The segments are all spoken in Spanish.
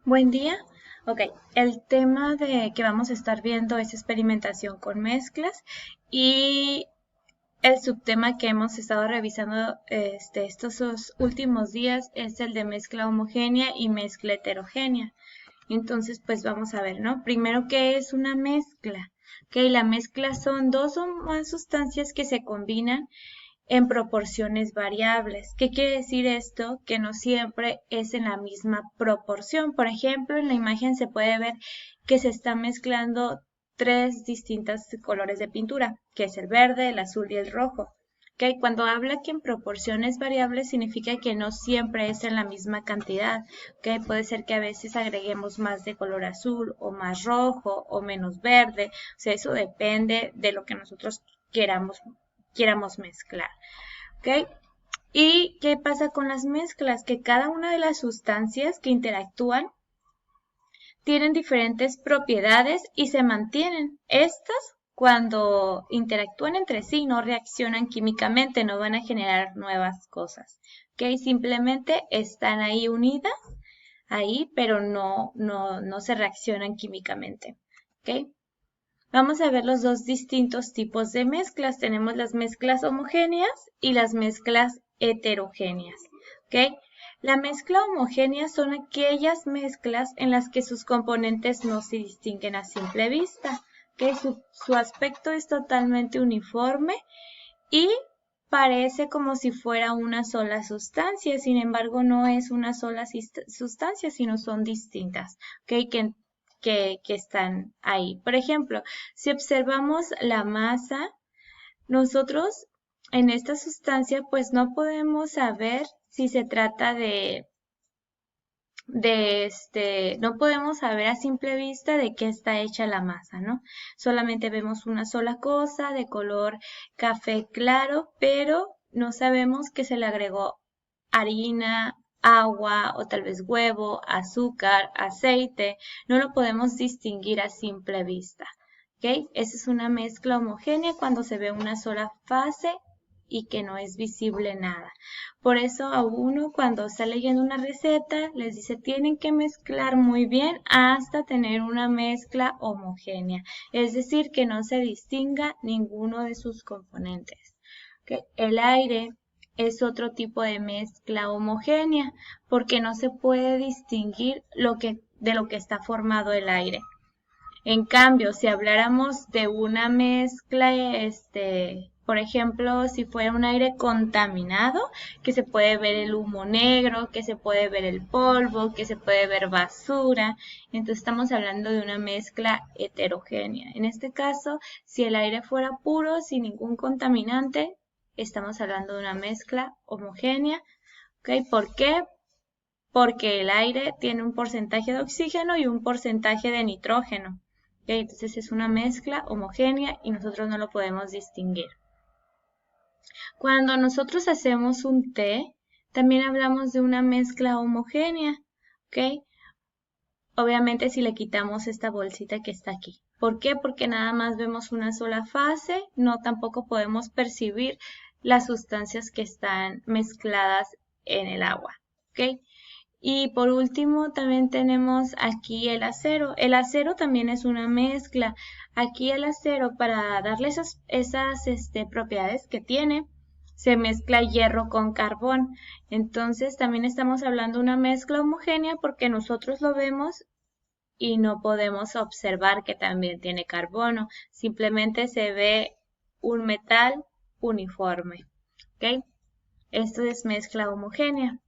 Buen día. Ok, el tema de que vamos a estar viendo es experimentación con mezclas y el subtema que hemos estado revisando estos últimos días es el de mezcla homogénea y mezcla heterogénea. Entonces, pues vamos a ver, ¿no? Primero, ¿qué es una mezcla? Ok, la mezcla son dos o más sustancias que se combinan en proporciones variables. ¿Qué quiere decir esto? Que no siempre es en la misma proporción. Por ejemplo, en la imagen se puede ver que se están mezclando tres distintos colores de pintura, que es el verde, el azul y el rojo. ¿Okay? Cuando habla que en proporciones variables significa que no siempre es en la misma cantidad. ¿Okay? Puede ser que a veces agreguemos más de color azul o más rojo o menos verde. O sea, eso depende de lo que nosotros queramos mezclar. ¿Ok? ¿Y qué pasa con las mezclas? Que cada una de las sustancias que interactúan tienen diferentes propiedades y se mantienen. Estas, cuando interactúan entre sí, no reaccionan químicamente, no van a generar nuevas cosas. ¿Ok? Simplemente están ahí unidas, ahí, pero no se reaccionan químicamente. ¿Ok? Vamos a ver los dos distintos tipos de mezclas. Tenemos las mezclas homogéneas y las mezclas heterogéneas. ¿Ok? La mezcla homogénea son aquellas mezclas en las que sus componentes no se distinguen a simple vista. ¿Ok? Su aspecto es totalmente uniforme y parece como si fuera una sola sustancia. Sin embargo, no es una sola sustancia, sino son distintas. ¿Ok? Que están ahí. Por ejemplo, si observamos la masa, nosotros en esta sustancia pues no podemos saber si se trata no podemos saber a simple vista de qué está hecha la masa, ¿no? Solamente vemos una sola cosa de color café claro, pero no sabemos que se le agregó harina, agua o tal vez huevo, azúcar, aceite. No lo podemos distinguir a simple vista. ¿Ok? Esa es una mezcla homogénea cuando se ve una sola fase y que no es visible nada. Por eso a uno cuando está leyendo una receta les dice tienen que mezclar muy bien hasta tener una mezcla homogénea. Es decir, que no se distinga ninguno de sus componentes. ¿Ok? El aire es otro tipo de mezcla homogénea porque no se puede distinguir de lo que está formado el aire. En cambio, si habláramos de una mezcla, por ejemplo, si fuera un aire contaminado, que se puede ver el humo negro, que se puede ver el polvo, que se puede ver basura, entonces estamos hablando de una mezcla heterogénea. En este caso, si el aire fuera puro, sin ningún contaminante, estamos hablando de una mezcla homogénea. ¿Ok? ¿Por qué? Porque el aire tiene un porcentaje de oxígeno y un porcentaje de nitrógeno. ¿Okay? Entonces es una mezcla homogénea y nosotros no lo podemos distinguir. Cuando nosotros hacemos un té, también hablamos de una mezcla homogénea. ¿Ok? Obviamente si le quitamos esta bolsita que está aquí. ¿Por qué? Porque nada más vemos una sola fase, no tampoco podemos percibir las sustancias que están mezcladas en el agua. ¿Ok? Y por último también tenemos aquí el acero. El acero también es una mezcla. Aquí el acero para darle esas propiedades que tiene, se mezcla hierro con carbón. Entonces también estamos hablando de una mezcla homogénea porque nosotros lo vemos y no podemos observar que también tiene carbono. Simplemente se ve un metal uniforme. ¿Ok? Esto es mezcla homogénea.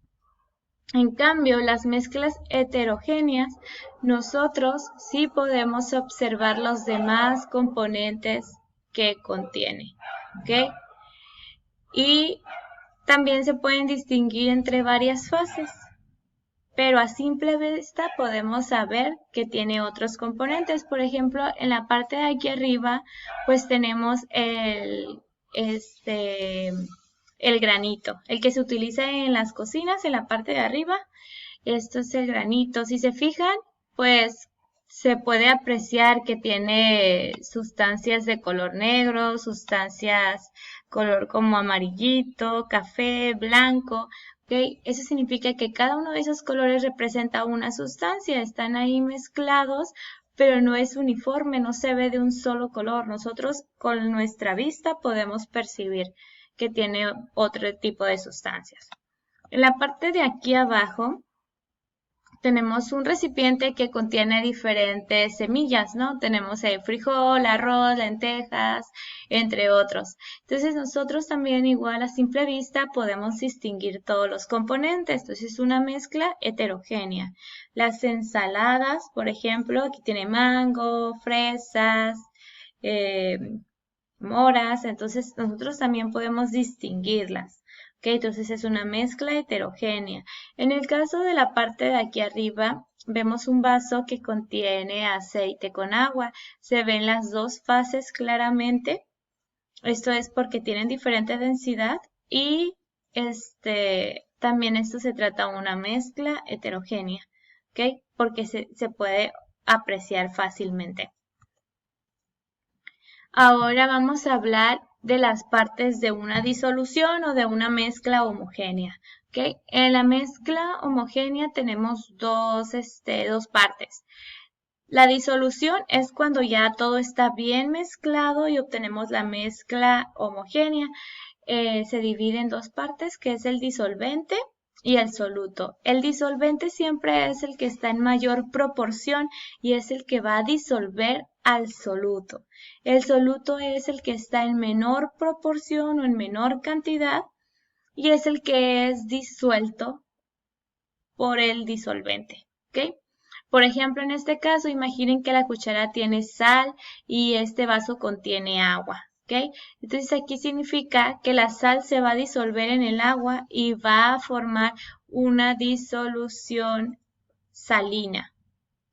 En cambio, las mezclas heterogéneas, nosotros sí podemos observar los demás componentes que contiene. ¿Ok? Y también se pueden distinguir entre varias fases, pero a simple vista podemos saber que tiene otros componentes. Por ejemplo, en la parte de aquí arriba, pues tenemos el granito, el que se utiliza en las cocinas, en la parte de arriba. Esto es el granito. Si se fijan, pues se puede apreciar que tiene sustancias de color negro, sustancias color como amarillito, café, blanco. ¿ok? Eso significa que cada uno de esos colores representa una sustancia, están ahí mezclados, pero no es uniforme, no se ve de un solo color. Nosotros con nuestra vista podemos percibir que tiene otro tipo de sustancias. En la parte de aquí abajo tenemos un recipiente que contiene diferentes semillas, ¿no? Tenemos frijol, arroz, lentejas, entre otros. Entonces nosotros también igual a simple vista podemos distinguir todos los componentes. Entonces es una mezcla heterogénea. Las ensaladas, por ejemplo, aquí tiene mango, fresas, eh, moras. Entonces nosotros también podemos distinguirlas. Okay, entonces es una mezcla heterogénea. En el caso de la parte de aquí arriba, vemos un vaso que contiene aceite con agua. Se ven las dos fases claramente. Esto es porque tienen diferente densidad y también esto se trata de una mezcla heterogénea, ¿ok? Porque se puede apreciar fácilmente. Ahora vamos a hablar de las partes de una disolución o de una mezcla homogénea. ¿Okay? En la mezcla homogénea tenemos dos partes. La disolución es cuando ya todo está bien mezclado y obtenemos la mezcla homogénea. Se divide en dos partes, que es el disolvente y el soluto. El disolvente siempre es el que está en mayor proporción y es el que va a disolver al soluto. El soluto es el que está en menor proporción o en menor cantidad y es el que es disuelto por el disolvente. ¿Ok? Por ejemplo, en este caso, imaginen que la cuchara tiene sal y este vaso contiene agua. ¿Ok? Entonces aquí significa que la sal se va a disolver en el agua y va a formar una disolución salina.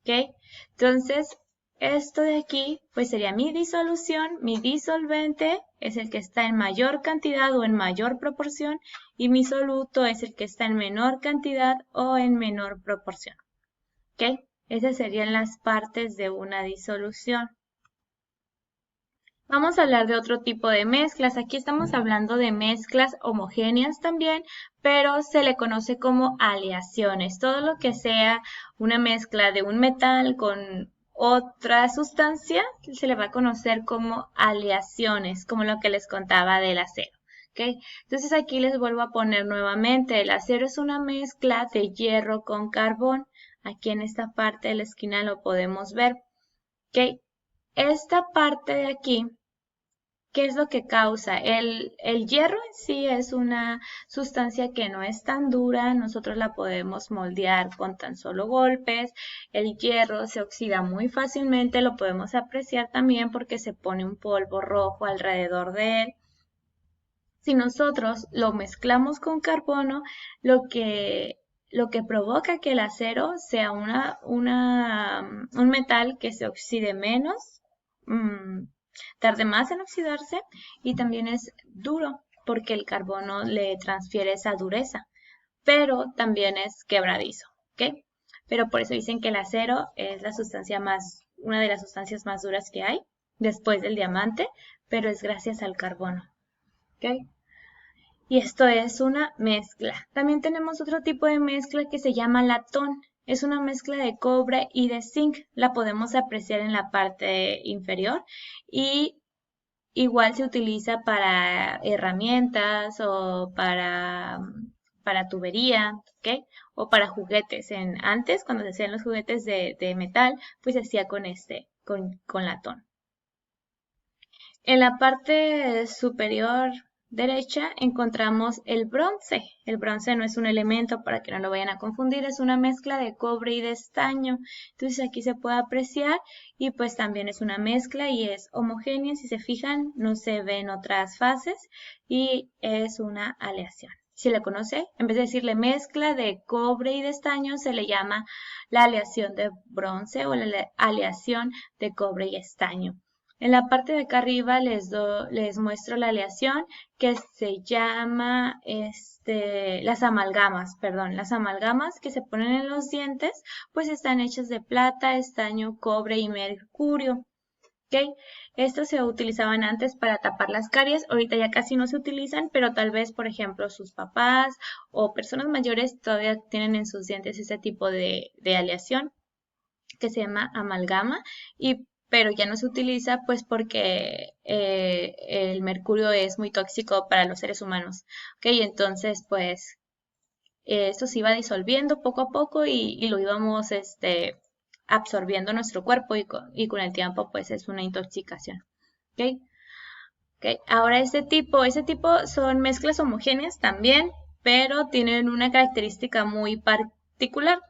¿Ok? Entonces, esto de aquí, pues sería mi disolución, mi disolvente es el que está en mayor cantidad o en mayor proporción y mi soluto es el que está en menor cantidad o en menor proporción. ¿Ok? Esas serían las partes de una disolución. Vamos a hablar de otro tipo de mezclas. Aquí estamos hablando de mezclas homogéneas también, pero se le conoce como aleaciones. Todo lo que sea una mezcla de un metal con otra sustancia se le va a conocer como aleaciones, como lo que les contaba del acero. ¿Okay? Entonces aquí les vuelvo a poner nuevamente, el acero es una mezcla de hierro con carbón. Aquí en esta parte de la esquina lo podemos ver. ¿Okay? Esta parte de aquí, ¿qué es lo que causa? El hierro en sí es una sustancia que no es tan dura, nosotros la podemos moldear con tan solo golpes. El hierro se oxida muy fácilmente, lo podemos apreciar también porque se pone un polvo rojo alrededor de él. Si nosotros lo mezclamos con carbono, lo que provoca que el acero sea un metal que se oxide menos, tarde más en oxidarse y también es duro porque el carbono le transfiere esa dureza, pero también es quebradizo, ¿ok? Pero por eso dicen que el acero es una de las sustancias más duras que hay después del diamante, pero es gracias al carbono, ¿ok? Y esto es una mezcla. También tenemos otro tipo de mezcla que se llama latón. Es una mezcla de cobre y de zinc. La podemos apreciar en la parte inferior y igual se utiliza para herramientas o para tubería, ¿ok? O para juguetes. Antes, cuando se hacían los juguetes de metal, pues se hacía con latón. En la parte superior derecha encontramos el bronce. El bronce no es un elemento para que no lo vayan a confundir, es una mezcla de cobre y de estaño. Entonces aquí se puede apreciar y pues también es una mezcla y es homogénea. Si se fijan, no se ven otras fases y es una aleación. Si le conoce, en vez de decirle mezcla de cobre y de estaño, se le llama la aleación de bronce o la aleación de cobre y estaño. En la parte de acá arriba les muestro la aleación que se llama las amalgamas, Las amalgamas que se ponen en los dientes, pues están hechas de plata, estaño, cobre y mercurio. ¿Ok? Estos se utilizaban antes para tapar las caries, ahorita ya casi no se utilizan, pero tal vez, por ejemplo, sus papás o personas mayores todavía tienen en sus dientes ese tipo de aleación que se llama amalgama, pero ya no se utiliza pues porque el mercurio es muy tóxico para los seres humanos. ¿Ok? Entonces pues esto se iba disolviendo poco a poco y lo íbamos absorbiendo nuestro cuerpo y con el tiempo pues es una intoxicación. ¿Ok? ¿Ok? Ahora ese tipo son mezclas homogéneas también, pero tienen una característica muy particular.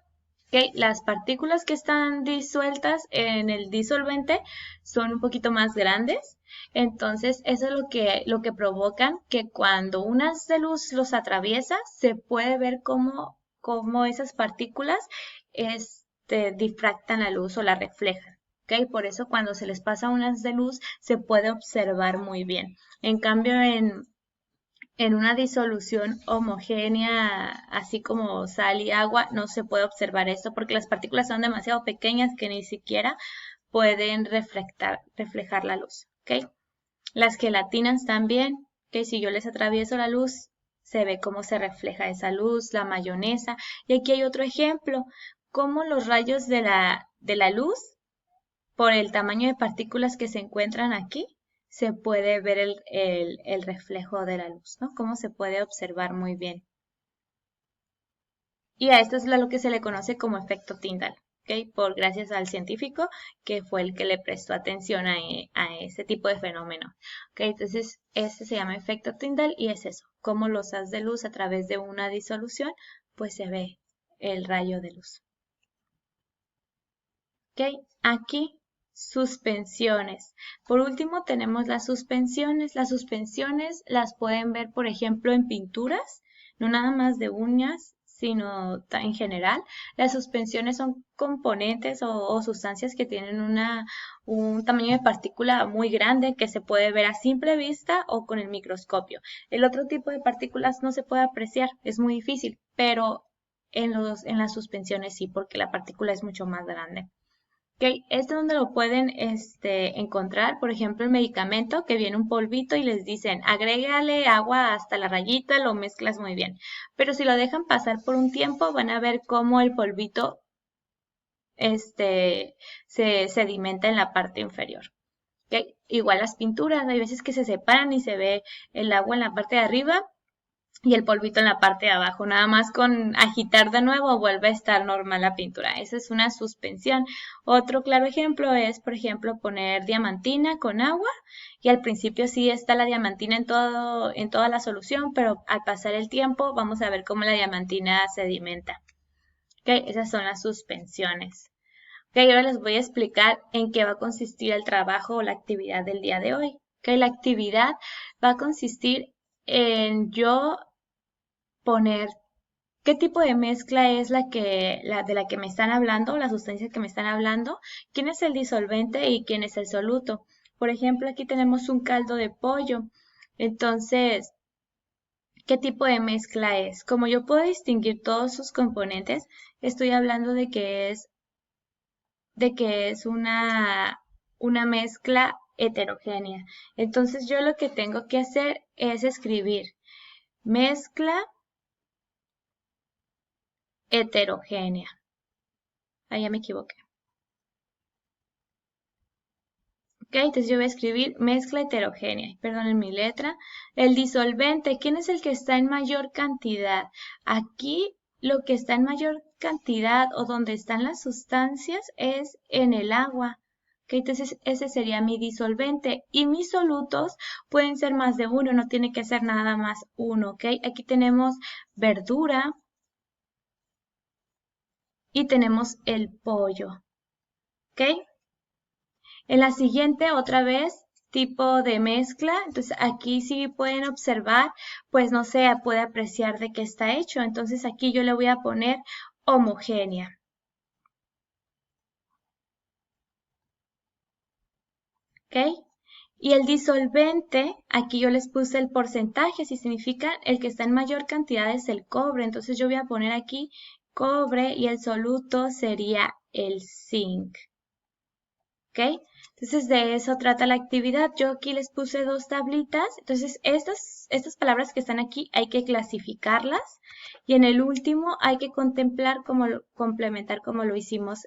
¿Ok? Las partículas que están disueltas en el disolvente son un poquito más grandes, entonces eso es lo que provocan que cuando un haz de luz los atraviesa, se puede ver cómo esas partículas difractan la luz o la reflejan. ¿Ok? Por eso cuando se les pasa un haz de luz se puede observar muy bien. En cambio, en una disolución homogénea, así como sal y agua, no se puede observar esto porque las partículas son demasiado pequeñas que ni siquiera pueden reflejar la luz. ¿Ok? Las gelatinas también, que si yo les atravieso la luz, se ve cómo se refleja esa luz, la mayonesa. Y aquí hay otro ejemplo, cómo los rayos de la luz, por el tamaño de partículas que se encuentran aquí, se puede ver el reflejo de la luz, ¿no? Cómo se puede observar muy bien. Y a esto es lo que se le conoce como efecto Tyndall, ¿ok? Gracias al científico que fue el que le prestó atención a ese tipo de fenómeno. ¿Ok? Entonces, este se llama efecto Tyndall y es eso, cómo los haz de luz a través de una disolución, pues se ve el rayo de luz. ¿Ok? Aquí, suspensiones. Por último, tenemos las suspensiones. Las suspensiones las pueden ver, por ejemplo, en pinturas, no nada más de uñas, sino en general. Las suspensiones son componentes o sustancias que tienen un tamaño de partícula muy grande que se puede ver a simple vista o con el microscopio. El otro tipo de partículas no se puede apreciar, es muy difícil, pero en las suspensiones sí, porque la partícula es mucho más grande. Ok, esto es donde lo pueden encontrar, por ejemplo, el medicamento que viene un polvito y les dicen, agrégale agua hasta la rayita, lo mezclas muy bien. Pero si lo dejan pasar por un tiempo, van a ver cómo el polvito se sedimenta en la parte inferior. Ok, igual las pinturas, hay veces que se separan y se ve el agua en la parte de arriba y el polvito en la parte de abajo. Nada más con agitar de nuevo vuelve a estar normal la pintura. Esa es una suspensión. Otro claro ejemplo es, por ejemplo, poner diamantina con agua y al principio sí está la diamantina en toda la solución, pero al pasar el tiempo vamos a ver cómo la diamantina sedimenta. ¿Ok? Esas son las suspensiones. ¿Ok? Ahora les voy a explicar en qué va a consistir el trabajo o la actividad del día de hoy. ¿Ok? La actividad va a consistir en yo poner qué tipo de mezcla es de la que me están hablando, la sustancia que me están hablando, quién es el disolvente y quién es el soluto. Por ejemplo, aquí tenemos un caldo de pollo. Entonces, ¿qué tipo de mezcla es? Como yo puedo distinguir todos sus componentes, estoy hablando de que es una mezcla heterogénea. Entonces, yo lo que tengo que hacer es escribir mezcla heterogénea. Ah, ya me equivoqué. Ok, entonces yo voy a escribir mezcla heterogénea. Perdonen mi letra. El disolvente, ¿quién es el que está en mayor cantidad? Aquí lo que está en mayor cantidad o donde están las sustancias es en el agua. Ok, entonces ese sería mi disolvente. Y mis solutos pueden ser más de uno, no tiene que ser nada más uno. Ok, aquí tenemos verdura y tenemos el pollo. Ok. En la siguiente, otra vez, tipo de mezcla. Entonces aquí sí pueden observar, pues no se puede apreciar de qué está hecho. Entonces aquí yo le voy a poner homogénea. ¿Ok? Y el disolvente, aquí yo les puse el porcentaje, si significa el que está en mayor cantidad es el cobre. Entonces yo voy a poner aquí cobre y el soluto sería el zinc. ¿Ok? Entonces, de eso trata la actividad. Yo aquí les puse dos tablitas. Entonces, estas palabras que están aquí hay que clasificarlas. Y en el último hay que contemplar cómo complementar como lo hicimos